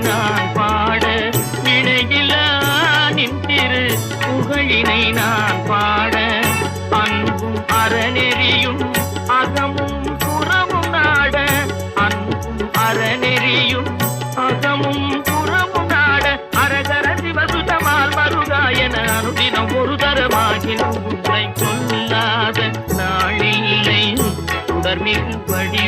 நான் பாட இணையிலா நின் திரு புகழினை நான் பாட அன்பும் அறநெறியும் அகமும் புறமும் நாட அன்பும் அறநெறியும் அகமும் புறமும் நாட அரகர சிவசுதமால் மருகாயன அனுதினம் ஒரு தரமாகினும் உன்னை கொல்லாத நாளில்லை தொடர்மிகு படி